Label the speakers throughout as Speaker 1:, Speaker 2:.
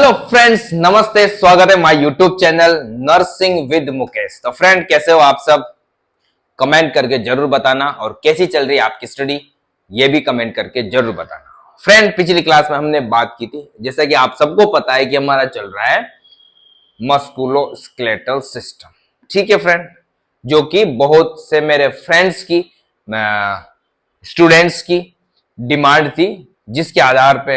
Speaker 1: Hello friends, नमस्ते। स्वागत है my YouTube channel nursing with Mukesh. तो फ्रेंड, कैसे हो आप सब? कमेंट करके जरूर बताना। और कैसी चल रही है आपकी स्टडी, ये भी कमेंट करके जरूर बताना। फ्रेंड, पिछली क्लास में हमने बात की थी, जैसा कि आप सबको पता है कि हमारा चल रहा है मस्कुलोस्केलेटल सिस्टम। ठीक है फ्रेंड, जो कि बहुत से मेरे फ्रेंड्स की, स्टूडेंट्स की डिमांड थी, जिसके आधार पे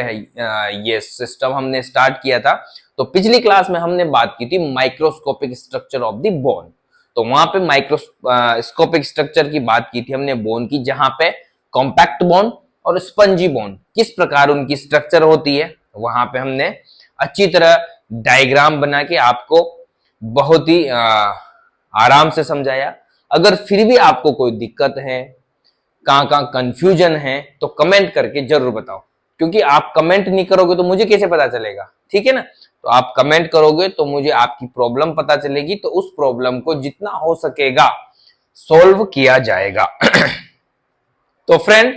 Speaker 1: ये सिस्टम हमने स्टार्ट किया था। तो पिछली क्लास में हमने बात की थी microscopic structure of the bone. तो वहां पे माइक्रोस्कोपिक स्ट्रक्चर की बात की थी हमने बोन की, जहां पे कॉम्पैक्ट बोन और स्पंजी बोन किस प्रकार उनकी स्ट्रक्चर होती है, वहां पे हमने अच्छी तरह डायग्राम बना के आपको बहुत ही आराम से समझाया। अगर फिर भी आपको कोई दिक्कत है, कहां कंफ्यूजन है, तो कमेंट करके जरूर बताओ, क्योंकि आप कमेंट नहीं करोगे तो मुझे कैसे पता चलेगा? ठीक है ना? तो आप कमेंट करोगे तो मुझे आपकी प्रॉब्लम पता चलेगी, तो उस प्रॉब्लम को जितना हो सकेगा सॉल्व किया जाएगा। तो फ्रेंड,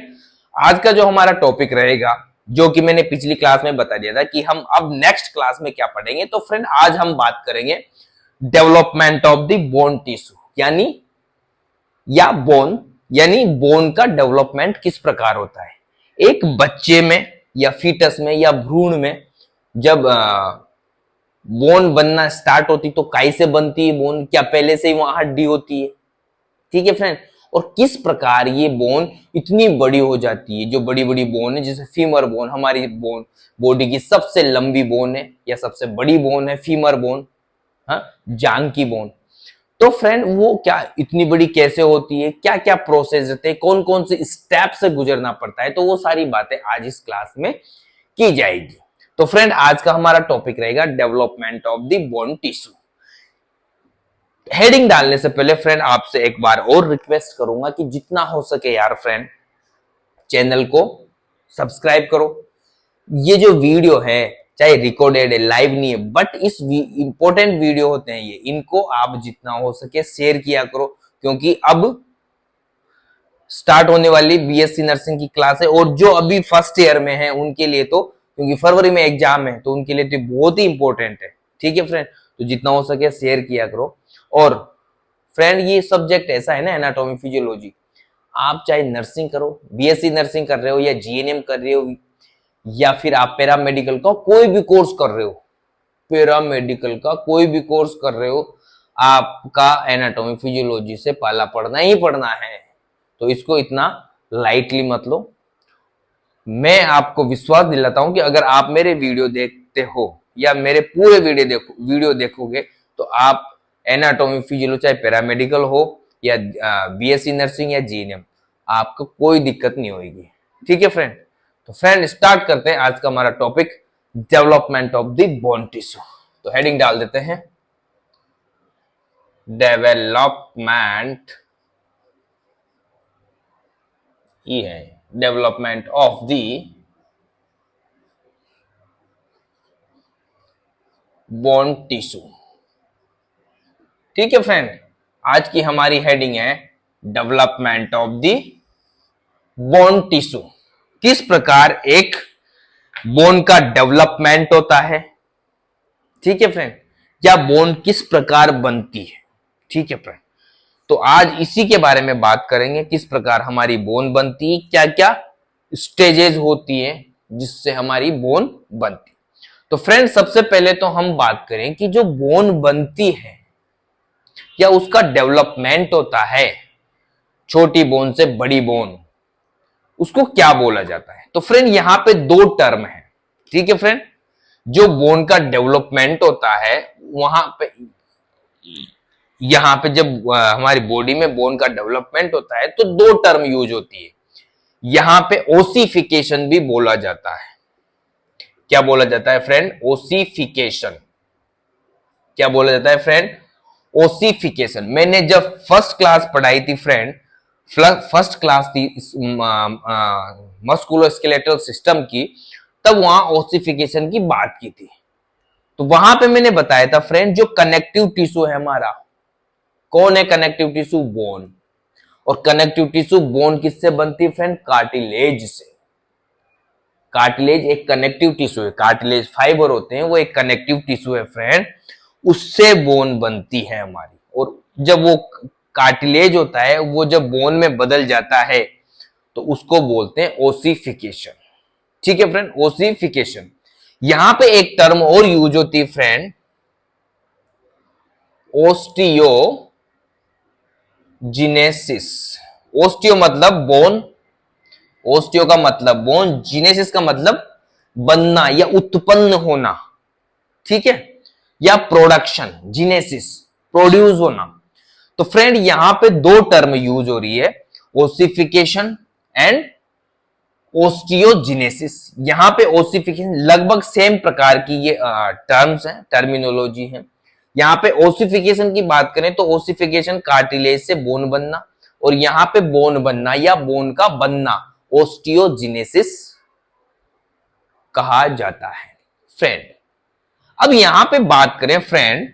Speaker 1: आज का जो हमारा टॉपिक रहेगा, जो कि मैंने पिछली क्लास में बता दिया था कि हम अब नेक्स्ट क्लास में क्या पढ़ेंगे। तो फ्रेंड, आज हम बात करेंगे development of the bone tissue, यानी बोन का डेवलपमेंट किस प्रकार होता है। एक बच्चे में या फीटस में या भ्रूण में जब बोन बनना स्टार्ट होती, तो कैसे बनती है बोन? क्या पहले से ही वहां हड्डी होती है? ठीक है फ्रेंड। और किस प्रकार ये बोन इतनी बड़ी हो जाती है, जो बड़ी बड़ी बोन है, जैसे फीमर बोन, हमारी बोन बॉडी की सबसे लंबी बोन है या सबसे बड़ी बोन है फीमर बोन, हाँ, जांग की बोन। तो फ्रेंड, वो क्या इतनी बड़ी कैसे होती है, क्या क्या प्रोसेस होते हैं, कौन कौन से स्टेप से गुजरना पड़ता है, तो वो सारी बातें आज इस क्लास में की जाएगी। तो फ्रेंड, आज का हमारा टॉपिक रहेगा development of the bone tissue. Heading डालने से पहले फ्रेंड, आपसे एक बार और रिक्वेस्ट करूंगा कि जितना हो सके यार फ्रेंड, चैनल को सब्सक्राइब करो। ये जो वीडियो है, चाहे रिकॉर्डेड है, लाइव नहीं है, बट इस इंपॉर्टेंट वीडियो होते हैं ये, इनको आप जितना हो सके शेयर किया करो, क्योंकि अब स्टार्ट होने वाली बीएससी नर्सिंग की क्लास है, और जो अभी फर्स्ट ईयर में है उनके लिए तो, क्योंकि फरवरी में एग्जाम है, तो उनके लिए तो बहुत ही इंपॉर्टेंट है। ठीक है फ्रेंड, तो जितना हो सके शेयर किया करो। और फ्रेंड, ये सब्जेक्ट ऐसा है ना, एनाटॉमी फिजियोलॉजी, आप चाहे नर्सिंग करो, बीएससी नर्सिंग कर रहे हो या जीएनएम कर रहे हो, या फिर आप पैरामेडिकल का कोई भी कोर्स कर रहे हो, पैरामेडिकल का कोई भी कोर्स कर रहे हो, आपका एनाटॉमी फिजियोलॉजी से पाला पढ़ना ही पढ़ना है। तो इसको इतना लाइटली मत लो। मैं आपको विश्वास दिलाता हूं कि अगर आप मेरे वीडियो देखते हो या मेरे पूरे वीडियो देखोगे, तो आप एनाटॉमी फिजियोलॉजी, चाहे पैरामेडिकल हो या बीएससी नर्सिंग या जीएनएम, आपको कोई दिक्कत नहीं होगी। ठीक है फ्रेंड? तो फ्रेंड, स्टार्ट करते हैं आज का हमारा topic, development of the bone tissue. तो हेडिंग डाल देते हैं, डेवलपमेंट, ये है development of the bone tissue. ठीक है फ्रेंड, आज की हमारी हेडिंग है development of the bone tissue. किस प्रकार एक बोन का डेवलपमेंट होता है, ठीक है फ्रेंड, या बोन किस प्रकार बनती है। ठीक है फ्रेंड, तो आज इसी के बारे में बात करेंगे, किस प्रकार हमारी बोन बनती है, क्या क्या स्टेजेस होती है जिससे हमारी बोन बनती है। तो फ्रेंड, सबसे पहले तो हम बात करें कि जो बोन बनती है या उसका डेवलपमेंट होता है, छोटी बोन से बड़ी बोन, उसको क्या बोला जाता है। तो फ्रेंड, यहां पे दो टर्म है। ठीक है फ्रेंड, जो बोन का डेवलपमेंट होता है, वहां पे, यहां पे जब हमारी बॉडी में बोन का डेवलपमेंट होता है, तो दो टर्म यूज होती है। यहां पे ओसिफिकेशन भी बोला जाता है। क्या बोला जाता है फ्रेंड? ओसिफिकेशन। क्या बोला जाता है फ्रेंड? ओसिफिकेशन। मैंने जब फर्स्ट क्लास पढ़ाई थी फ्रेंड, फर्स्ट क्लास थी मस्कुलोस्केलेटल सिस्टम की, तब वहां ओसिफिकेशन की बात की थी। तो वहां पे मैंने बताया था फ्रेंड, जो कनेक्टिव टिश्यू है हमारा, कौन है कनेक्टिव टिश्यू? बोन। और कनेक्टिव टिश्यू बोन किससे बनती है फ्रेंड? कार्टिलेज से। कार्टिलेज एक कनेक्टिव टिश्यू है, कार्टिलेज फाइबर होते हैं वो एक कनेक्टिव टिश्यू है फ्रेंड, उससे बोन बनती है हमारी। और जब वो कार्टिलेज होता है वो जब बोन में बदल जाता है तो उसको बोलते हैं ओसिफिकेशन। ठीक है फ्रेंड, ओसिफिकेशन। यहां पे एक टर्म और यूज होती है फ्रेंड, ओस्टियोजिनेसिस। ओस्टियो मतलब बोन, ओस्टियो का मतलब बोन, जीनेसिस का मतलब बनना या उत्पन्न होना, ठीक है, या प्रोडक्शन, जीनेसिस प्रोड्यूस होना। तो फ्रेंड यहां पे दो टर्म यूज हो रही है, ओसिफिकेशन एंड ओस्टियोजिनेसिस। यहां पे ओसिफिकेशन लगभग सेम प्रकार की ये टर्म्स हैं, टर्मिनोलॉजी है। यहां पे ओसिफिकेशन की बात करें तो ओसिफिकेशन कार्टिलेज से बोन बनना, और यहां पे बोन बनना या बोन का बनना ओस्टियोजिनेसिस कहा जाता है फ्रेंड। अब यहां पे बात करें फ्रेंड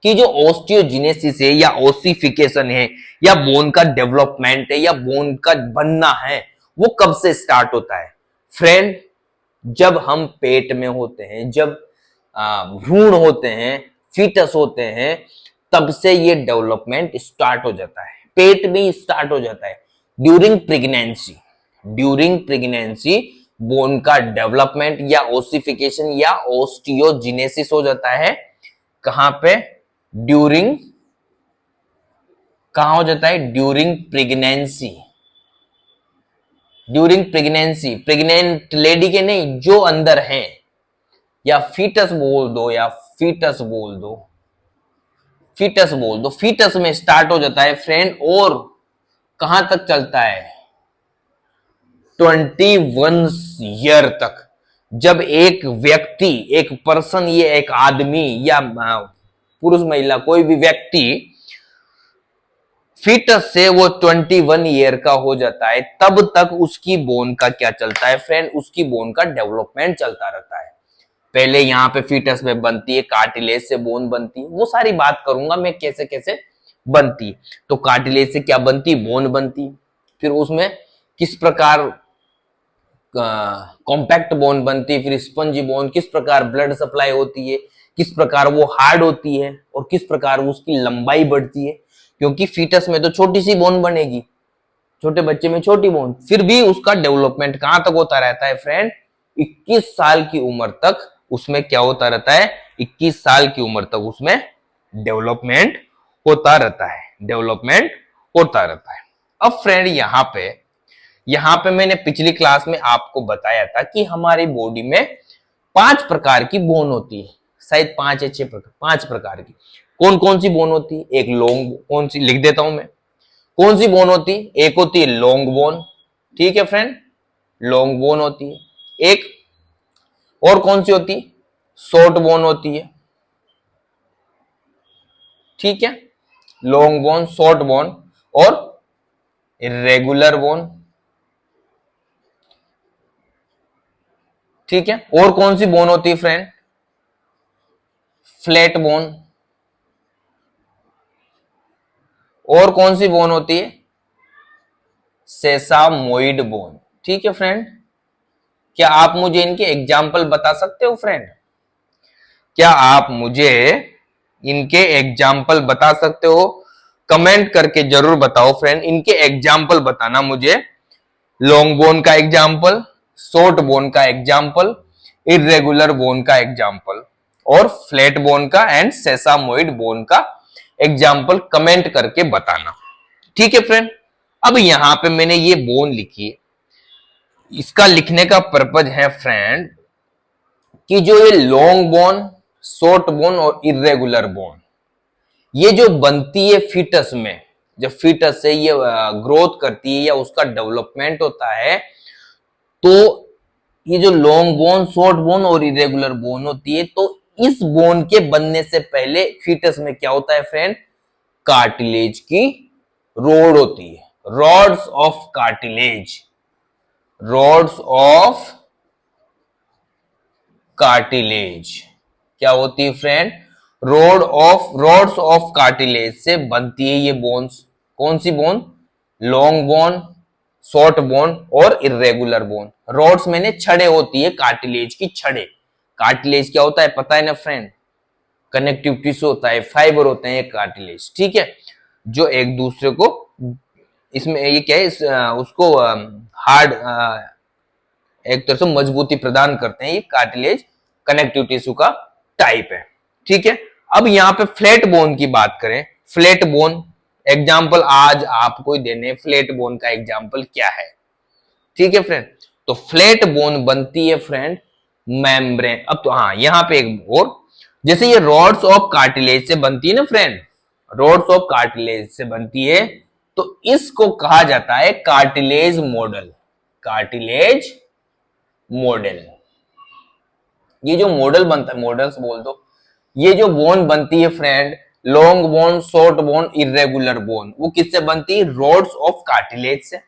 Speaker 1: कि जो ओस्टियोजिनेसिस है या ओसिफिकेशन है या बोन का डेवलपमेंट है या बोन का बनना है, वो कब से स्टार्ट होता है फ्रेंड? जब हम पेट में होते हैं, जब भ्रूण होते हैं, फीटस होते हैं, तब से ये डेवलपमेंट स्टार्ट हो जाता है, पेट में स्टार्ट हो जाता है। During pregnancy, during pregnancy bone का डेवलपमेंट या ओसिफिकेशन या ओस्टियोजिनेसिस हो जाता है। कहां पे? ड्यूरिंग, कहां हो जाता है? During pregnancy, during pregnancy, pregnant lady के नहीं, जो अंदर है, या फीटस बोल दो, या फीटस बोल दो, फीटस बोल दो, फीटस में स्टार्ट हो जाता है फ्रेंड, और कहां तक चलता है? 21 ईयर तक। जब एक व्यक्ति, एक पर्सन, ये एक आदमी या पुरुष महिला कोई भी व्यक्ति फीटस से वो 21 ईयर का हो जाता है, तब तक उसकी बोन का क्या चलता है फ्रेंड? उसकी बोन का डेवलपमेंट चलता रहता है। पहले यहाँ पे फीटस में बनती है, कार्टिलेज से बोन बनती है, वो सारी बात करूंगा मैं कैसे कैसे बनती है। तो कार्टिलेज से क्या बनती? बोन बनती। फिर उसमें किस प्रकार कॉम्पैक्ट बोन बनती है, फिर स्पंजी बोन, किस प्रकार ब्लड सप्लाई होती है, किस प्रकार वो हार्ड होती है, और किस प्रकार उसकी लंबाई बढ़ती है। क्योंकि फीटस में तो छोटी सी बोन बनेगी, छोटे बच्चे में छोटी बोन, फिर भी उसका डेवलपमेंट कहां तक होता रहता है फ्रेंड? 21 साल की उम्र तक उसमें क्या होता रहता है? 21 साल की उम्र तक उसमें डेवलपमेंट होता रहता है, डेवलपमेंट होता रहता है। अब फ्रेंड यहां पे मैंने पिछली क्लास में आपको बताया था कि हमारी बॉडी में 5 प्रकार की बोन होती है, शायद 5 या 6 प्रकार, 5 प्रकार की। कौन कौन सी बोन होती है? एक लॉन्ग, कौन सी लिख देता हूं मैं, कौन सी बोन होती है? एक होती है लॉन्ग बोन, ठीक है फ्रेंड, लॉन्ग बोन होती है। एक और कौन सी होती है? शॉर्ट बोन होती है, ठीक है, लॉन्ग बोन, शॉर्ट बोन और इरेगुलर बोन, ठीक है। और कौन सी बोन होती है फ्रेंड? Flat bone. और कौन सी बोन होती है? सेसामोइड बोन, ठीक है फ्रेंड। क्या आप मुझे इनके एग्जाम्पल बता सकते हो फ्रेंड? क्या आप मुझे इनके एग्जाम्पल बता सकते हो? कमेंट करके जरूर बताओ फ्रेंड, इनके एग्जाम्पल बताना मुझे। लॉन्ग बोन का एग्जाम्पल, शॉर्ट बोन का एग्जाम्पल, इरेगुलर बोन का एग्जाम्पल, और फ्लैट बोन का एंड सेसामोइड बोन का एग्जाम्पल कमेंट करके बताना, ठीक है फ्रेंड। अब यहां पे मैंने ये बोन लिखी है, इसका लिखने का पर्पज है फ्रेंड कि जो ये लॉन्ग बोन, शॉर्ट बोन और इरेगुलर बोन, ये जो बनती है फीटस में, जब फीटस से ये ग्रोथ करती है या उसका डेवलपमेंट होता है, तो ये जो लॉन्ग बोन, शॉर्ट बोन और इरेगुलर बोन होती है, तो इस बोन के बनने से पहले फीटस में क्या होता है फ्रेंड? कार्टिलेज की रोड होती है, rods of cartilage, rods of cartilage क्या होती है फ्रेंड? रॉड्स ऑफ कार्टिलेज से बनती है ये बोन्स। कौन सी bone? Long bone, short bone और इरेगुलर बोन। रॉड्स मैंने छड़े होती है, कार्टिलेज की छड़े। कार्टिलेज क्या होता है पता है ना फ्रेंड, कनेक्टिव टिश्यू होता है, फाइबर होते हैं ये कार्टिलेज, ठीक है, जो एक दूसरे को इसमें ये क्या है उसको हार्ड एक तरह से मजबूती प्रदान करते हैं। ये कार्टिलेज कनेक्टिव टिश्यू का टाइप है, ठीक है। अब यहाँ पे फ्लैट बोन की बात करें, फ्लैट बोन एग्जाम्पल आज आपको देने, फ्लैट बोन का एग्जाम्पल क्या है, ठीक है फ्रेंड। तो फ्लैट बोन बनती है फ्रेंड मेम्ब्रेन। अब तो हाँ यहाँ पे एक और, जैसे ये रॉड्स ऑफ कार्टिलेज से बनती है ना फ्रेंड, रॉड्स ऑफ कार्टिलेज से बनती है, तो इसको कहा जाता है कार्टिलेज मॉडल। कार्टिलेज मॉडल, ये जो मॉडल बनता है, मॉडल्स बोल दो, ये जो बोन बनती है friend, long bone, short bone, irregular bone, वो किससे बनती है, रॉड्स ऑफ कार्टिलेज से।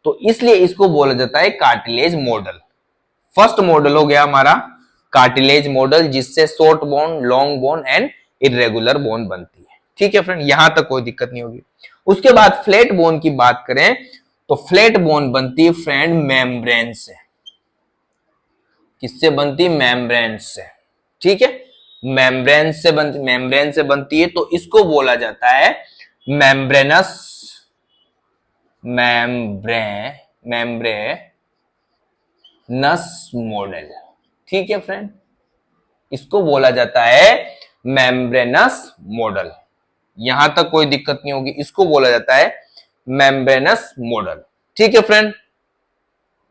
Speaker 1: तो इसलिए इसको बोला जाता है कार्टिलेज मॉडल। फर्स्ट मॉडल हो गया हमारा कार्टिलेज मॉडल, जिससे short bone, long bone and irregular bone बनती है, ठीक है फ्रेंड, यहां तक कोई दिक्कत नहीं होगी। उसके बाद फ्लैट बोन की बात करें तो फ्लैट बोन बनती है फ्रेंड मेम्ब्रेन से। किससे बनती है, मेम्ब्रेन से, ठीक है, मेम्ब्रेन से बनती, मेम्ब्रेन से बनती है, तो इसको बोला जाता है मेम्ब्रेनस, मेम्ब्रेनस मॉडल, ठीक है फ्रेंड, इसको बोला जाता है मेम्ब्रेनस मॉडल। यहां तक कोई दिक्कत नहीं होगी, इसको बोला जाता है मेम्ब्रेनस मॉडल, ठीक है फ्रेंड,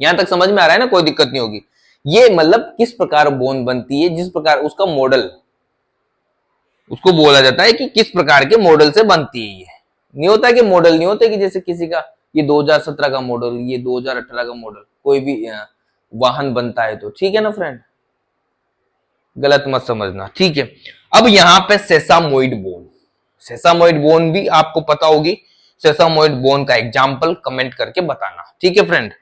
Speaker 1: यहां तक समझ में आ रहा है ना, कोई दिक्कत नहीं होगी। ये मतलब किस प्रकार बोन बनती है, जिस प्रकार उसका मॉडल, उसको बोला जाता है कि किस प्रकार के मॉडल से बनती है। ये नहीं होता कि मॉडल नहीं होता कि जैसे किसी का ये 2017 का मॉडल, ये 2018 का मॉडल, कोई भी वाहन बनता है तो, ठीक है ना फ्रेंड, गलत मत समझना, ठीक है। अब यहां पे सेसामोइड बोन, सेसामोइड बोन भी आपको पता होगी, सेसामोइड बोन का एग्जांपल कमेंट करके बताना, ठीक है फ्रेंड।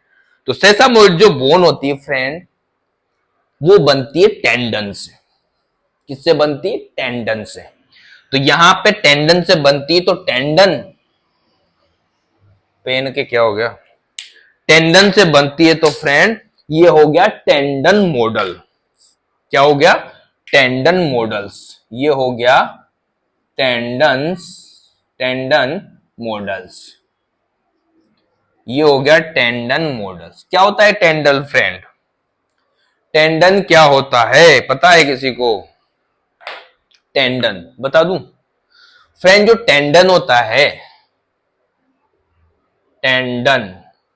Speaker 1: तो सेसामोइड जो बोन होती है फ्रेंड, वो बनती है टेंडन से। किससे बनती है, टेंडन से। तो यहां पे टेंडन से बनती है, तो टेंडन, पेन के क्या हो गया, टेंडन से बनती है, तो फ्रेंड ये हो गया टेंडन मॉडल। क्या हो गया, टेंडन मॉडल्स, ये हो गया टेंडन्स, टेंडन मॉडल्स, ये हो गया टेंडन मॉडल्स। क्या होता है टेंडन फ्रेंड, टेंडन क्या होता है पता है किसी को, टेंडन बता दूं फ्रेंड, जो टेंडन होता है, टेंडन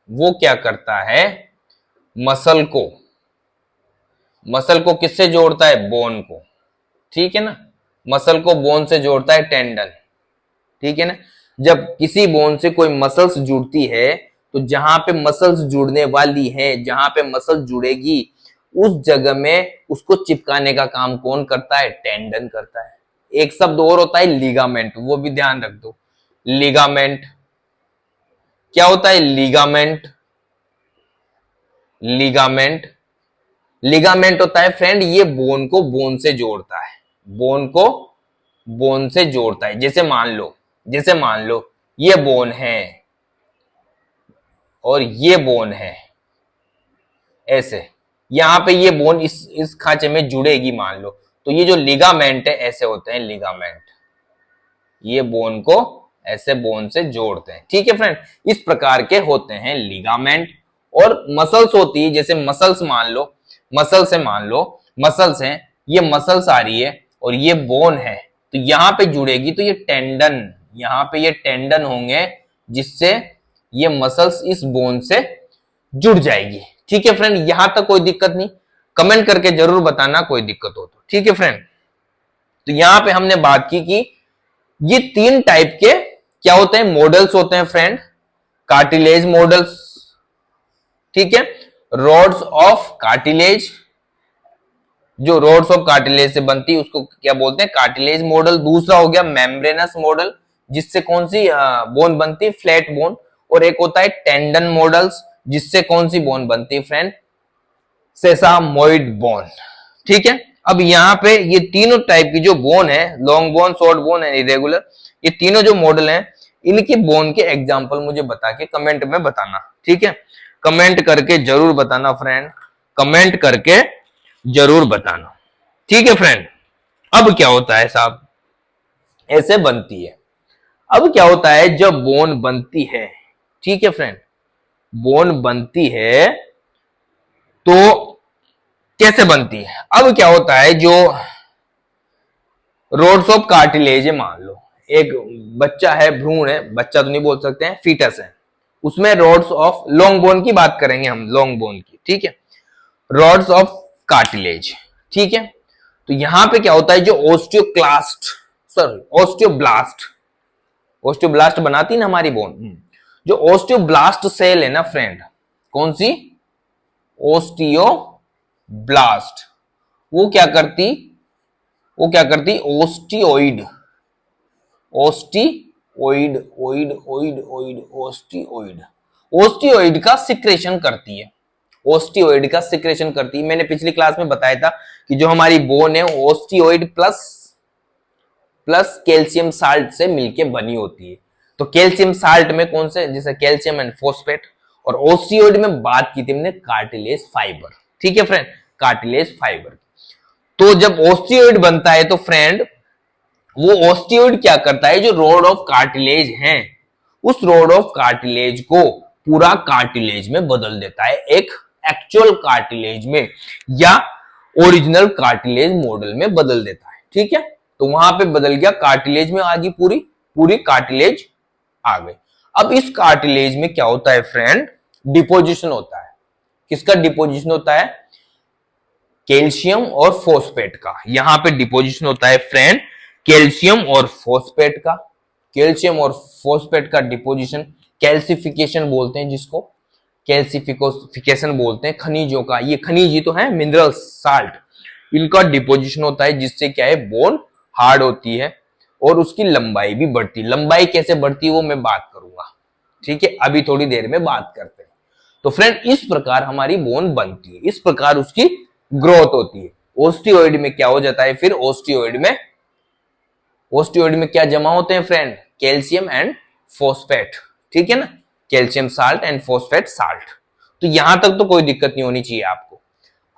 Speaker 1: वो क्या करता है, मसल को, मसल को किससे जोड़ता है, बोन को, ठीक है ना, मसल को बोन से जोड़ता है टेंडन, ठीक है ना। जब किसी बोन से कोई मसल्स जुड़ती है, तो जहां पे मसल्स जुड़ने वाली है, जहां पे मसल जुड़ेगी, उस जगह में उसको चिपकाने का काम कौन करता है, टेंडन करता है। एक शब्द और होता है लिगामेंट, वो भी ध्यान रख दो, लिगामेंट क्या होता है, लिगामेंट, लिगामेंट, लिगामेंट होता है फ्रेंड, ये बोन को बोन से जोड़ता है, बोन को बोन से जोड़ता है। जैसे मान लो ये बोन है और ये बोन है, ऐसे यहां पे ये बोन इस खांचे में जुड़ेगी मान लो, तो ये जो लिगामेंट है ऐसे होते हैं लिगामेंट, ये बोन को ऐसे बोन से जोड़ते हैं, ठीक है फ्रेंड, इस प्रकार के होते हैं लिगामेंट। और मसल्स होती है, जैसे मसल्स मान लो, मसल से मान लो, मसल्स हैं, ये मसल्स आ रही है और ये बोन है, तो यहां पे जुड़ेगी, तो ये टेंडन, यहां पे ये टेंडन होंगे, जिससे ये मसल्स इस बोन से जुड़ जाएगी, ठीक है फ्रेंड, यहां तक कोई दिक्कत नहीं, कमेंट करके जरूर बताना कोई दिक्कत हो तो, ठीक है फ्रेंड। तो यहां पे हमने बात की कि ये तीन टाइप के क्या होते हैं, मॉडल्स होते हैं फ्रेंड, कार्टिलेज मॉडल्स, ठीक है, रॉड्स ऑफ कार्टिलेज, जो रॉड्स ऑफ कार्टिलेज से बनती है उसको क्या बोलते हैं, कार्टिलेज मॉडल। दूसरा हो गया मेम्ब्रेनस मॉडल, जिससे कौन सी बोन बनती है, फ्लैट बोन। और एक होता है टेंडन मॉडल्स, जिससे कौन सी बोन बनती है फ्रेंड, सेसामोइड बोन, ठीक है। अब यहाँ पे ये तीनों टाइप की जो बोन है, long bone, short bone and irregular, ये तीनों जो मॉडल हैं, इनके बोन के एग्जाम्पल मुझे बता के कमेंट में बताना, ठीक है। कमेंट करके जरूर बताना फ्रेंड, कमेंट करके जरूर बताना, ठीक है फ्रेंड। अब क्या होता है साहब, ऐसे बनती है। अब क्या होता है जब बोन बनती है, ठीक है फ्रेंड, बोन बनती है तो कैसे बनती है। अब क्या होता है, जो रोड्स ऑफ कार्टिलेज है, मान लो एक बच्चा है, भ्रूण है, बच्चा तो नहीं बोल सकते हैं, फीटस है, उसमें रोड्स ऑफ लॉन्ग बोन की बात करेंगे हम, लॉन्ग बोन की, ठीक है, रोड्स ऑफ कार्टिलेज, ठीक है। तो यहां पे क्या होता है, जो ओस्टियोब्लास्ट, ओस्टियोब्लास्ट बनाती ना हमारी बोन, जो ओस्टियोब्लास्ट सेल है ना फ्रेंड, कौन सी, ओस्टियोब्लास्ट, वो क्या करती, ओस्टियोइड, ओस्टियोइड, ओइड ओइड ओइड ओस्टियोइड, ओस्टियोइड का सिक्रेशन करती है, ओस्टियोइड का सिक्रेशन करती है। मैंने पिछली क्लास में बताया था कि जो हमारी बोन है ओस्टियोइड प्लस कैल्शियम साल्ट से मिलके बनी होती है। तो कैल्शियम साल्ट में कौन से, जैसे कैल्शियम एंड फोस्फेट, और ओस्टियोइड में बात की थी हमने कार्टिलेज फाइबर, ठीक है फ्रेंड, कार्टिलेज फाइबर। तो जब ओस्टियोइड बनता है तो फ्रेंड वो ओस्टियोइड क्या करता है, जो रोड ऑफ कार्टिलेज है, उस रोड ऑफ कार्टिलेज को पूरा कार्टिलेज में बदल देता है, एक एक्चुअल कार्टिलेज में या ओरिजिनल कार्टिलेज मॉडल में बदल देता है, ठीक है। तो वहां पे बदल गया, कार्टिलेज में आ गई, पूरी कार्टिलेज आ गई। अब इस कार्टिलेज में क्या होता है फ्रेंड, डिपोजिशन होता है। किसका डिपोजिशन होता है, कैल्शियम और फोस्फेट का। यहां पे डिपोजिशन होता है फ्रेंड कैल्शियम और फोस्फेट का, कैल्शियम और फोस्फेट का डिपोजिशन, कैल्सिफिकेशन बोलते हैं जिसको, कैल्सिफिकेशन बोलते हैं खनिजों का, ये खनिज ही तो है, मिनरल साल्ट, इनका डिपोजिशन होता है, जिससे क्या है, बोन हार्ड होती है और उसकी लंबाई भी बढ़ती है। लंबाई कैसे बढ़ती है वो मैं बात करूंगा, ठीक है, अभी थोड़ी देर में बात करते हैं। तो फ्रेंड इस प्रकार हमारी बोन बनती है, इस प्रकार उसकी ग्रोथ होती है। ओस्टियोइड में क्या हो जाता है, फिर ओस्टियोइड में क्या जमा होते हैं फ्रेंड, कैल्शियम एंड फोस्फेट, ठीक है ना, calcium salt and phosphate salt. तो यहां तक तो कोई दिक्कत नहीं होनी चाहिए आपको।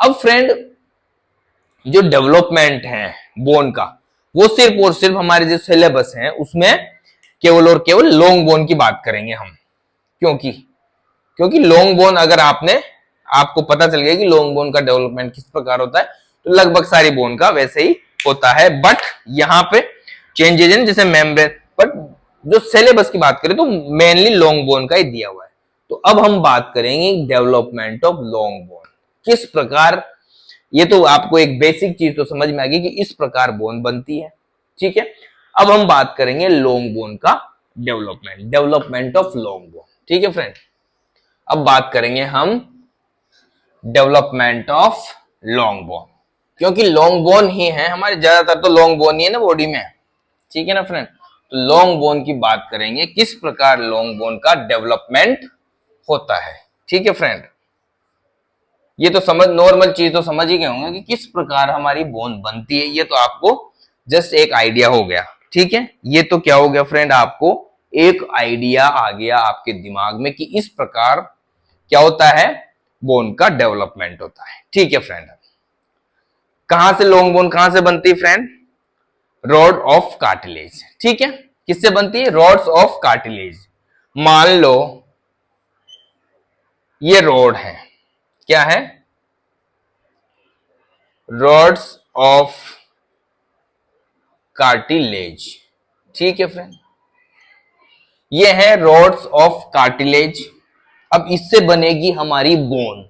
Speaker 1: अब फ्रेंड जो डेवलपमेंट है बोन का, वो सिर्फ और सिर्फ हमारे जो सिलेबस है उसमें केवल और केवल लॉन्ग बोन की बात करेंगे हम, क्योंकि लॉन्ग बोन अगर आपको पता चल गया कि लॉन्ग बोन का डेवलपमेंट किस प्रकार होता है, तो लगभग सारी बोन का वैसे ही होता है। बट यहाँ पे चेंजेस हैं, जैसे मेम्ब्रेन, बट जो सिलेबस की बात करें तो मेनली लॉन्ग बोन का ही दिया हुआ है। तो अब हम बात करेंगे डेवलपमेंट ऑफ लॉन्ग बोन, किस प्रकार, ये तो आपको एक बेसिक चीज तो समझ में आ गई कि इस प्रकार बोन बनती है, ठीक है। अब हम बात करेंगे लॉन्ग बोन का डेवलपमेंट ऑफ लॉन्ग बोन, ठीक है फ्रेंड। अब बात करेंगे हम डेवलपमेंट ऑफ लॉन्ग बोन, क्योंकि लॉन्ग बोन ही है हमारे, ज्यादातर तो लॉन्ग बोन ही है ना बॉडी में, ठीक है ना फ्रेंड। तो लॉन्ग बोन की बात करेंगे, किस प्रकार लॉन्ग बोन का डेवलपमेंट होता है, ठीक है फ्रेंड। ये तो समझ, नॉर्मल चीज तो समझ ही गए होंगे कि किस प्रकार हमारी बोन बनती है, ये तो आपको जस्ट एक आइडिया हो गया, ठीक है। ये तो क्या हो गया फ्रेंड, आपको एक आइडिया आ गया आपके दिमाग में कि इस प्रकार क्या होता है, बोन का डेवलपमेंट होता है, ठीक है फ्रेंड। कहां से लॉन्ग बोन कहां से बनती है फ्रेंड, रॉड ऑफ कार्टिलेज, ठीक है। किससे बनती है, रॉड्स ऑफ कार्टिलेज। मान लो ये रॉड है, क्या है, रॉड्स ऑफ कार्टिलेज, ठीक है फ्रेंड, ये है रॉड्स ऑफ कार्टिलेज। अब इससे बनेगी हमारी बोन।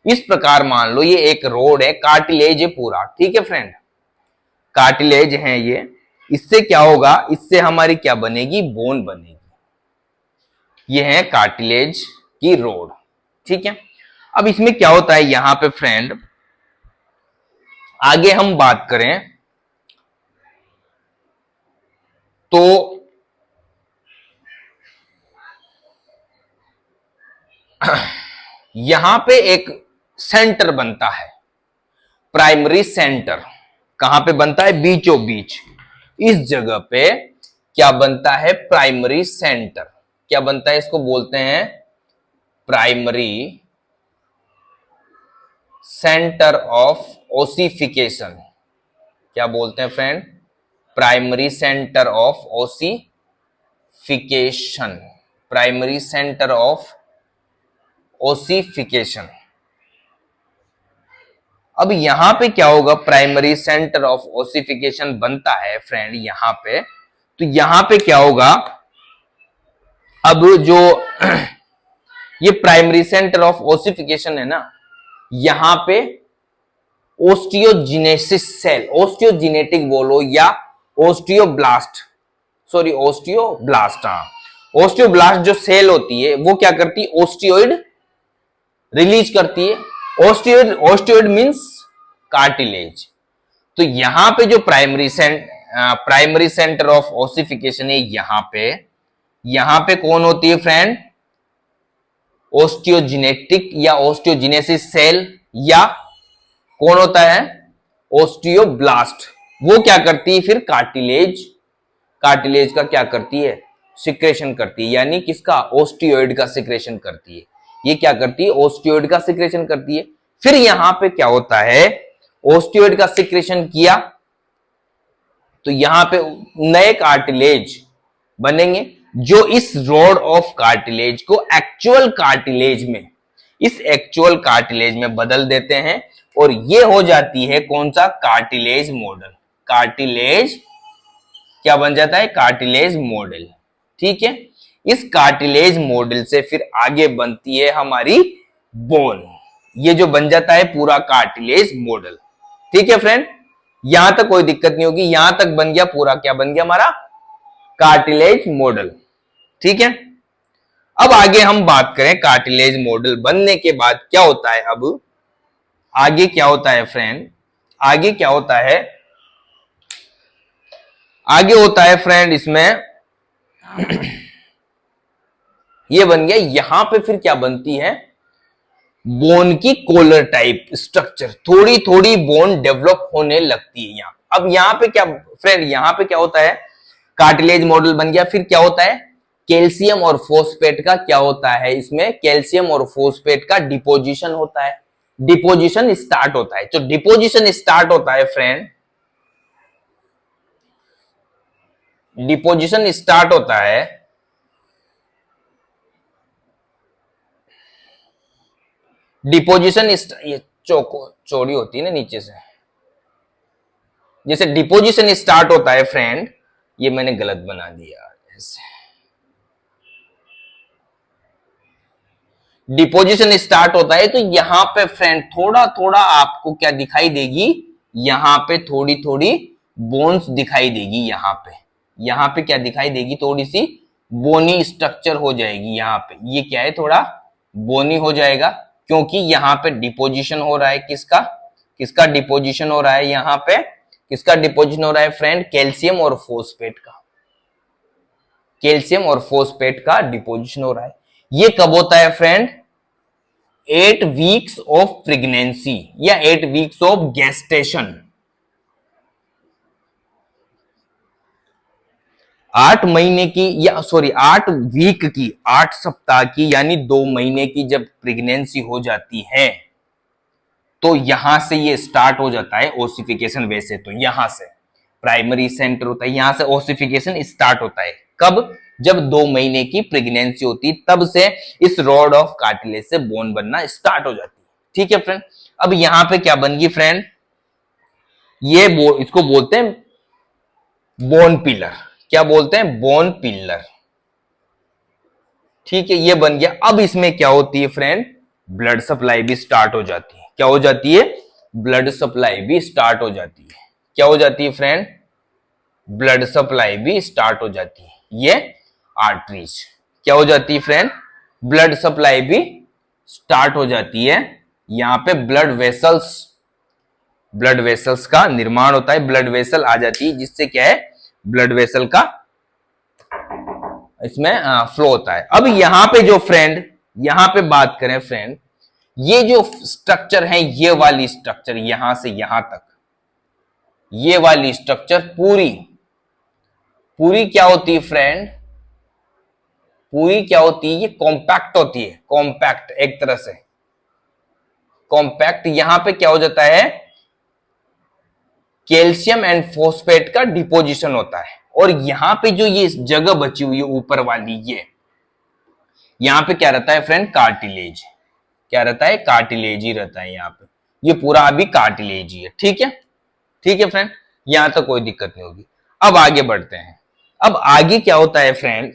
Speaker 1: इस प्रकार मान लो ये एक रोड है, कार्टिलेज है पूरा, ठीक है फ्रेंड, कार्टिलेज है ये। इससे क्या होगा, इससे हमारी क्या बनेगी, बोन बनेगी। ये है कार्टिलेज की रोड, ठीक है। अब इसमें क्या होता है यहां पे फ्रेंड, आगे हम बात करें तो यहां पे एक सेंटर बनता है, प्राइमरी सेंटर। कहां पे बनता है, बीचों बीच, इस जगह पे क्या बनता है? Primary centre. क्या बनता है? इसको बोलते हैं प्राइमरी सेंटर ऑफ ओसिफिकेशन। क्या बोलते हैं friend? Primary centre of ossification. Primary centre of ossification. अब यहां पे क्या होगा? प्राइमरी सेंटर ऑफ ओसिफिकेशन बनता है फ्रेंड यहां पे, तो यहां पे क्या होगा? अब जो ये प्राइमरी सेंटर ऑफ ओसिफिकेशन है ना, यहां पे ओस्टियोजिनेसिस सेल, ओस्टियोजिनेटिक बोलो या ओस्टियोब्लास्ट, सॉरी ओस्टियोब्लास्ट, हाँ ओस्टियोब्लास्ट जो सेल होती है वो क्या करती है? ओस्टियोइड रिलीज करती है। ओस्टियोइड, ओस्टियोइड मींस कार्टिलेज। तो यहां पे जो प्राइमरी सेंटर ऑफ ओसिफिकेशन है यहां पे कौन होती है फ्रेंड? ओस्टियोजिनेटिक या ओस्टियोजिनेसिस सेल, या कौन होता है? ओस्टियोब्लास्ट। वो क्या करती है फिर? कार्टिलेज, कार्टिलेज का क्या करती है? सिक्रेशन करती है, यानी किसका? ओस्टियोइड का सिक्रेशन करती है। ये क्या करती है? ओस्टियोइड का सिक्रेशन करती है। फिर यहां पे क्या होता है? ओस्टियोइड का सिक्रेशन किया तो यहां पे नए कार्टिलेज बनेंगे जो इस रोड ऑफ कार्टिलेज को एक्चुअल कार्टिलेज में, इस एक्चुअल कार्टिलेज में बदल देते हैं और ये हो जाती है कौन सा? Cartilage model. कार्टिलेज क्या बन जाता है? Cartilage model. ठीक है, इस कार्टिलेज मॉडल से फिर आगे बनती है हमारी बोन। ये जो बन जाता है पूरा कार्टिलेज मॉडल। ठीक है फ्रेंड, यहां तक कोई दिक्कत नहीं होगी। यहां तक बन गया पूरा, क्या बन गया हमारा? Cartilage model. ठीक है, अब आगे हम बात करें कार्टिलेज मॉडल बनने के बाद क्या होता है। अब आगे क्या होता है फ्रेंड? आगे क्या होता है? आगे होता है फ्रेंड इसमें ये बन गया। यहां पे फिर क्या बनती है? बोन की कॉलर टाइप स्ट्रक्चर, थोड़ी थोड़ी बोन डेवलप होने लगती है यहां। अब यहां पे क्या फ्रेंड? यहां पे क्या होता है? कार्टिलेज मॉडल बन गया। फिर क्या होता है? कैल्शियम और फोस्फेट का क्या होता है? इसमें कैल्शियम और फोस्फेट का डिपोजिशन होता है, डिपोजिशन स्टार्ट होता है। तो डिपोजिशन स्टार्ट होता है फ्रेंड, डिपोजिशन स्टार्ट होता है डिपोजिशन ये चौड़ी होती है ना नीचे से, जैसे डिपोजिशन स्टार्ट होता है फ्रेंड, ये मैंने गलत बना दिया ऐसे। डिपोजिशन स्टार्ट होता है तो यहां पे फ्रेंड थोड़ा थोड़ा आपको क्या दिखाई देगी? यहां पे थोड़ी थोड़ी बोन्स दिखाई देगी। यहां पे क्या दिखाई देगी? थोड़ी सी बोनी स्ट्रक्चर हो जाएगी यहां पे। ये क्या है? थोड़ा बोनी हो जाएगा, क्योंकि यहां पे डिपोजिशन हो रहा है। किसका? किसका डिपोजिशन हो रहा है यहां पे? किसका डिपोजिशन हो रहा है फ्रेंड? कैल्शियम और फोस्फेट का। कैल्शियम और फोस्फेट का डिपोजिशन हो रहा है। ये कब होता है फ्रेंड? 8 वीक्स ऑफ प्रेगनेंसी या 8 वीक्स ऑफ गेस्टेशन। 8 महीने की या सॉरी 8 वीक की, 8 सप्ताह की, यानी 2 महीने की जब प्रेगनेंसी हो जाती है तो यहां से ये स्टार्ट हो जाता है ओसिफिकेशन। वैसे तो यहां से प्राइमरी सेंटर होता है, यहां से ओसिफिकेशन स्टार्ट होता है। कब? जब 2 महीने की प्रेगनेंसी होती, तब से इस रॉड ऑफ कार्टिलेज से बोन बनना स्टार्ट हो जाती है। ठीक है फ्रेंड, अब यहां पे क्या बन गई फ्रेंड? ये इसको बोलते हैं बोन पिलर। क्या बोलते हैं? Bone pillar. ठीक है, ये बन गया। अब इसमें क्या होती है फ्रेंड? ब्लड सप्लाई भी स्टार्ट हो जाती है। क्या हो जाती है? ब्लड सप्लाई भी स्टार्ट हो जाती है। क्या हो जाती है फ्रेंड? ब्लड सप्लाई भी स्टार्ट हो जाती है। ये आर्टरीज क्या हो जाती है फ्रेंड? ब्लड सप्लाई भी स्टार्ट हो जाती है। यहां पे ब्लड वेसल्स, ब्लड वेसल्स का निर्माण होता है। ब्लड वेसल आ जाती है, जिससे क्या है? ब्लड वेसल का इसमें फ्लो होता है। अब यहां पे जो फ्रेंड, यहां पे बात करें फ्रेंड, ये जो स्ट्रक्चर है, ये वाली स्ट्रक्चर यहां से यहां तक, ये वाली स्ट्रक्चर पूरी पूरी क्या होती है फ्रेंड, पूरी क्या होती है, ये कॉम्पैक्ट होती है, कॉम्पैक्ट एक तरह से कॉम्पैक्ट। यहां पे क्या हो जाता है, कैल्शियम एंड फॉस्फेट का डिपोजिशन होता है, और यहां पे जो ये जगह बची हुई है ऊपर वाली, ये यहां पे क्या रहता है फ्रेंड, कार्टिलेज। क्या रहता है, कार्टिलेज ही रहता है यहाँ पे, ये पूरा अभी कार्टिलेज ही है। ठीक है, ठीक है फ्रेंड, यहां तक कोई दिक्कत नहीं होगी। अब आगे बढ़ते हैं। अब आगे क्या होता है फ्रेंड,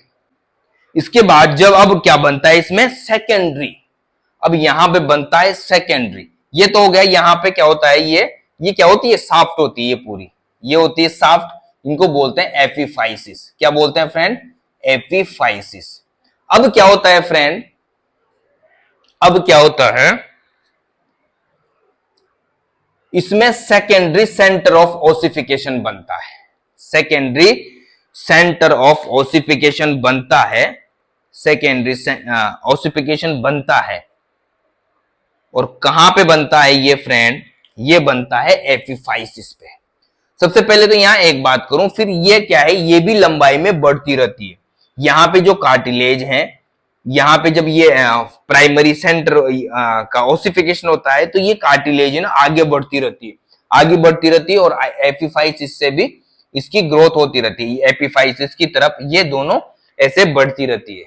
Speaker 1: इसके बाद जब अब क्या बनता है इसमें, सेकेंडरी। अब यहां पे बनता है सेकेंडरी। ये तो हो गया, यहां पे क्या होता है, ये क्या होती है, साफ्ट होती है ये पूरी, ये होती है साफ्ट। इनको बोलते हैं एपिफाइसिस। क्या बोलते हैं फ्रेंड, एपिफाइसिस। अब क्या होता है फ्रेंड, अब क्या होता है, इसमें सेकेंडरी सेंटर ऑफ ओसिफिकेशन बनता है। सेकेंडरी सेंटर ऑफ ओसिफिकेशन बनता है, सेकेंडरी ओसिफिकेशन बनता है। और कहां पे बनता है ये फ्रेंड, ये बनता है एपिफाइसिस पे। सबसे पहले तो यहां एक बात करूं, फिर ये क्या है, ये भी लंबाई में बढ़ती रहती है। यहां पे जो कार्टिलेज है, यहां पे जब ये प्राइमरी सेंटर का ओसिफिकेशन होता है, तो ये कार्टिलेज है ना आगे बढ़ती रहती है, आगे बढ़ती रहती है, और एपिफाइसिस से भी इसकी ग्रोथ होती रहती है, एपिफाइसिस की तरफ ये दोनों ऐसे बढ़ती रहती है।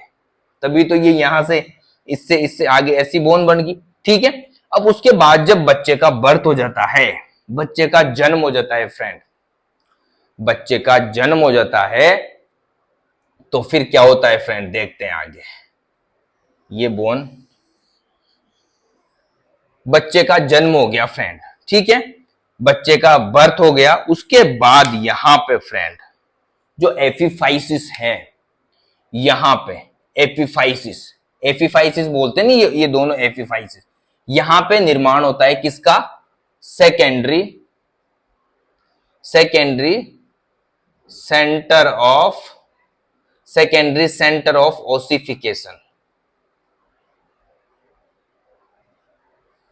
Speaker 1: तभी तो ये यहां से इससे इससे आगे ऐसी बोन बन गई। ठीक है, अब उसके बाद जब बच्चे का बर्थ हो जाता है, बच्चे का जन्म हो जाता है फ्रेंड, बच्चे का जन्म हो जाता है, तो फिर क्या होता है फ्रेंड, देखते हैं आगे। ये बोन, बच्चे का जन्म हो गया फ्रेंड, ठीक है, बच्चे का बर्थ हो गया। उसके बाद यहां पे फ्रेंड जो एपिफाइसिस है, यहां पे एपिफाइसिस, एपिफाइसिस बोलते हैं ना, ये दोनों एपिफाइसिस, यहां पे निर्माण होता है किसका, secondary, secondary centre of, secondary centre of ossification,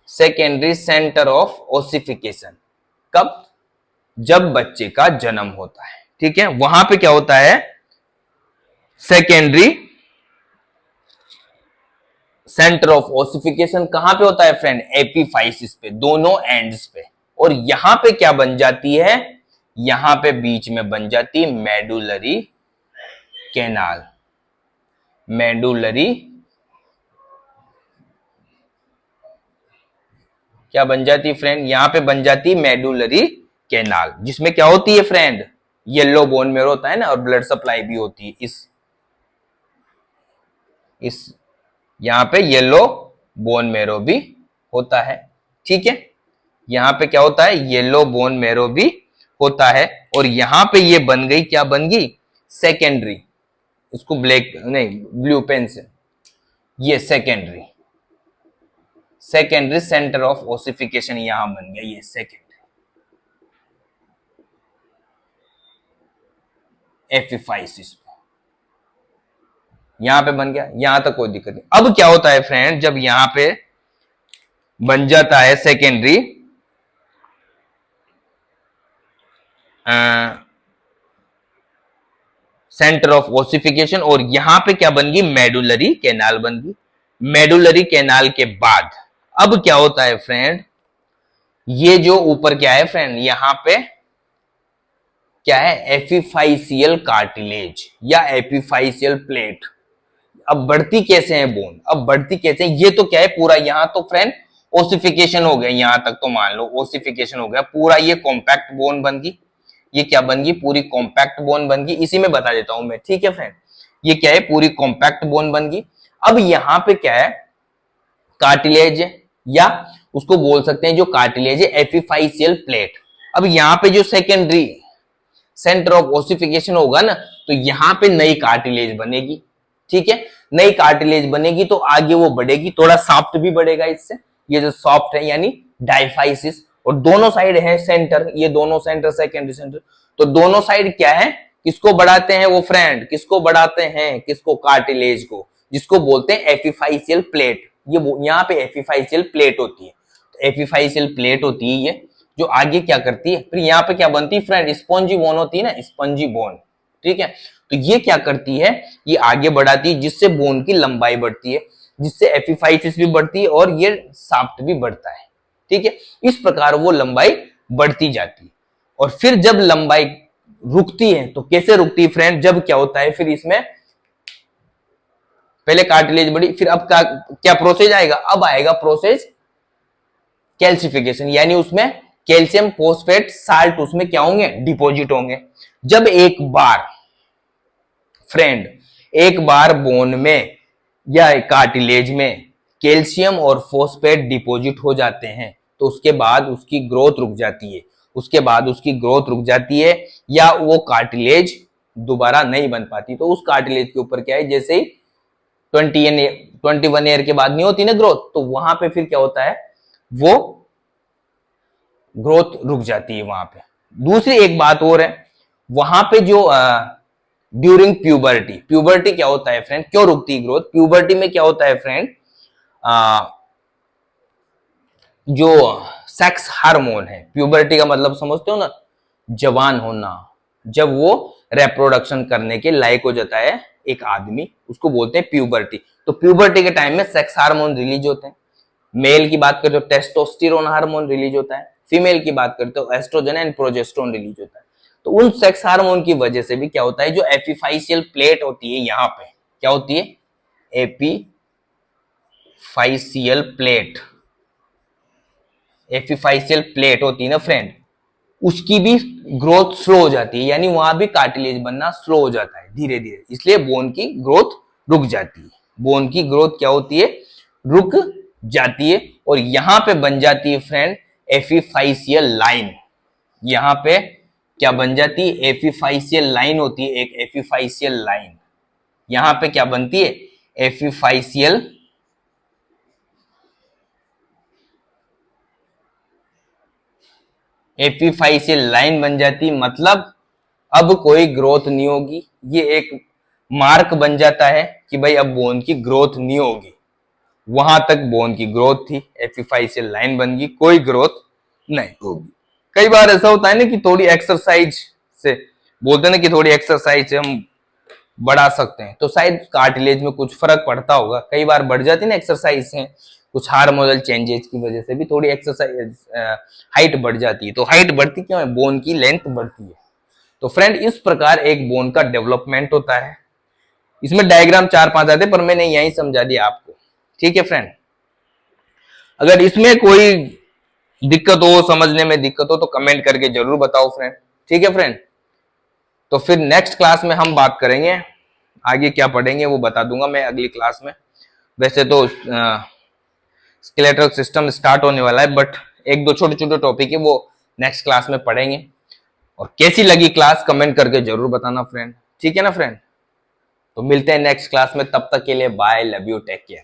Speaker 1: secondary centre of ossification. कब, जब बच्चे का जन्म होता है। ठीक है, वहां पे क्या होता है, सेकेंडरी सेंटर ऑफ ओसिफिकेशन कहां पे होता है फ्रेंड, एपिफाइसिस पे, दोनों एंड्स पे। और यहां पे क्या बन जाती है, यहां पे बीच में बन जाती है मेडुलरी कैनाल, मेडुलरी क्या बन जाती फ्रेंड, यहां पे बन जाती मेडुलरी कैनाल, जिसमें क्या होती है फ्रेंड, येलो बोन मेरो होता है ना, और ब्लड सप्लाई भी होती है इस यहां पे येलो बोन मेरो भी होता है। ठीक है, यहां पे क्या होता है, येलो बोन मेरो भी होता है। और यहां पे ये बन गई, क्या बन गई, सेकेंडरी, इसको ब्लैक नहीं ब्लू पेन से, ये secondary, secondary centre of ossification यहां बन गया, ये सेकेंडरी एपिफाइसिस यहां पे बन गया, यहां तक कोई दिक्कत नहीं। अब क्या होता है फ्रेंड, जब यहां पे बन जाता है सेकेंडरी सेंटर ऑफ ओसिफिकेशन, और यहां पे क्या बन गई, मेडुलरी कैनाल बन गई। मेडुलरी कैनाल के बाद अब क्या होता है फ्रेंड, ये जो ऊपर क्या है फ्रेंड, यहां पे क्या है, एपिफाइसियल कार्टिलेज या एपिफाइसियल प्लेट। अब बढ़ती कैसे है बोन, अब बढ़ती कैसे है, ये तो क्या है पूरा, यहां तो फ्रेंड ओसिफिकेशन हो गया, यहां तक तो मान लो ओसिफिकेशन हो गया पूरा, ये कॉम्पैक्ट बोन बन गई, ये क्या बन गई, पूरी कॉम्पैक्ट बोन बन गई। इसी में बता देता हूं मैं, ठीक है फ्रेंड, ये क्या है, पूरी कॉम्पैक्ट बोन बन गई। अब यहां पे क्या है, कार्टिलेज, या उसको बोल सकते हैं जो कार्टिलेज है, एपिफाइसियल प्लेट। अब यहां पे जो सेकेंडरी सेंटर ऑफ ओसिफिकेशन होगा ना, तो यहां पे नई कार्टिलेज बनेगी। ठीक है, नई कार्टिलेज बनेगी तो आगे वो बढ़ेगी, थोड़ा सॉफ्ट भी बढ़ेगा इससे, ये जो सॉफ्ट है यानी डायफाइसिस, और दोनों साइड है सेंटर, ये दोनों सेंटर सेकेंडरी सेंटर, तो दोनों साइड क्या है, किसको बढ़ाते हैं वो फ्रेंड, किसको बढ़ाते हैं, किसको, कार्टिलेज को, जिसको बोलते हैं एपिफाइसियल प्लेट। ये यहाँ पे एपिफाइसियल प्लेट होती है, तो एपिफाइसियल प्लेट होती है ये, जो आगे क्या करती है, फिर यहाँ पे क्या बनती है फ्रेंड, स्पंजी बोन होती है ना, स्पंजी बोन, ठीक है। तो ये क्या करती है, ये आगे बढ़ाती है जिससे बोन की लंबाई बढ़ती है, जिससे एपिफाइसिस भी बढ़ती है और ये शाफ्ट भी बढ़ता है, ठीक है। इस प्रकार वो लंबाई बढ़ती जाती है। और फिर जब लंबाई रुकती है तो कैसे रुकती है फ्रेंड, जब क्या होता है फिर इसमें पहले कार्टिलेज बढ़ी, फिर अब क्या प्रोसेस आएगा, अब आएगा प्रोसेस कैल्सिफिकेशन, यानी उसमें कैल्शियम फोस्फेट साल्ट उसमें क्या होंगे, डिपॉजिट होंगे। जब एक बार फ्रेंड, एक बार बोन में या कार्टिलेज में कैल्शियम और फोस्फेट डिपॉजिट हो जाते हैं तो उसके बाद उसकी ग्रोथ रुक जाती है, उसके बाद उसकी ग्रोथ रुक जाती है या वो कार्टिलेज दोबारा नहीं बन पाती। तो उस कार्टिलेज के ऊपर क्या है, जैसे ही 21 ईयर के बाद नहीं होती ना ग्रोथ, तो वहां पे फिर क्या होता है, वो ग्रोथ रुक जाती है वहां पे। दूसरी एक बात और है, वहां पे जो ड्यूरिंग प्यूबर्टी, प्यूबर्टी क्या होता है फ्रेंड, क्यों रुकती है ग्रोथ, प्यूबर्टी में क्या होता है फ्रेंड, जो सेक्स हार्मोन है, प्यूबर्टी का मतलब समझते हो ना, जवान होना, जब वो रिप्रोडक्शन करने के लायक हो जाता है एक आदमी, उसको बोलते हैं प्यूबर्टी। तो प्यूबर्टी के टाइम में सेक्स हार्मोन रिलीज होते हैं। मेल की बात करते हो टेस्टोस्टेरोन हार्मोन रिलीज होता है, फीमेल की बात करते हो एस्ट्रोजन एंड प्रोजेस्टेरोन रिलीज होता है। तो उन सेक्स हार्मोन की वजह से भी क्या होता है, जो एपिफाइशियल प्लेट होती है यहां पे, क्या होती है, एपिफाइशियल प्लेट, एपिफाइशियल प्लेट होती है ना फ्रेंड, उसकी भी ग्रोथ स्लो हो जाती है, यानी वहां भी कार्टिलेज बनना स्लो हो जाता है धीरे धीरे, इसलिए बोन की ग्रोथ रुक जाती है। बोन की ग्रोथ क्या होती है, रुक जाती है। और यहां पे बन जाती है फ्रेंड एपिफाइशियल लाइन, यहां पे क्या बन जाती है, एपिफाइशियल लाइन होती है, एक एपिफाइशियल लाइन यहां पे क्या बनती है, एपिफाइशियल एपिफाइशियल लाइन बन जाती, मतलब अब कोई ग्रोथ नहीं होगी, ये एक मार्क बन जाता है कि भाई अब बोन की ग्रोथ नहीं होगी। वहां तक बोन की ग्रोथ थी, एपिफाइशियल लाइन बन गई, कोई ग्रोथ नहीं होगी। कई बार ऐसा होता है ना कि थोड़ी एक्सरसाइज से, बोलते हैं ना कि थोड़ी एक्सरसाइज से हम बढ़ा सकते हैं, तो शायद कार्टिलेज में कुछ फर्क पड़ता होगा, कई बार बढ़ जाती है ना एक्सरसाइज से, कुछ हार्मोनल चेंजेस की वजह से भी थोड़ी एक्सरसाइज हाइट बढ़ जाती है। तो हाइट बढ़ती क्यों है, बोन की लेंथ बढ़ती है। तो फ्रेंड इस प्रकार एक बोन का डेवलपमेंट होता है। इसमें डायग्राम 4-5 आते पर मैंने यही समझा दिया आपको, ठीक है फ्रेंड। अगर इसमें कोई दिक्कत हो, समझने में दिक्कत हो तो कमेंट करके जरूर बताओ फ्रेंड, ठीक है फ्रेंड। तो फिर नेक्स्ट क्लास में हम बात करेंगे, आगे क्या पढ़ेंगे वो बता दूंगा मैं अगली क्लास में। वैसे तो स्केलेटल सिस्टम स्टार्ट होने वाला है, बट एक दो छोटे छोटे टॉपिक है वो नेक्स्ट क्लास में पढ़ेंगे। और कैसी लगी क्लास कमेंट करके जरूर बताना फ्रेंड, ठीक है ना फ्रेंड। तो मिलते हैं नेक्स्ट क्लास में, तब तक के लिए bye, love you, take care.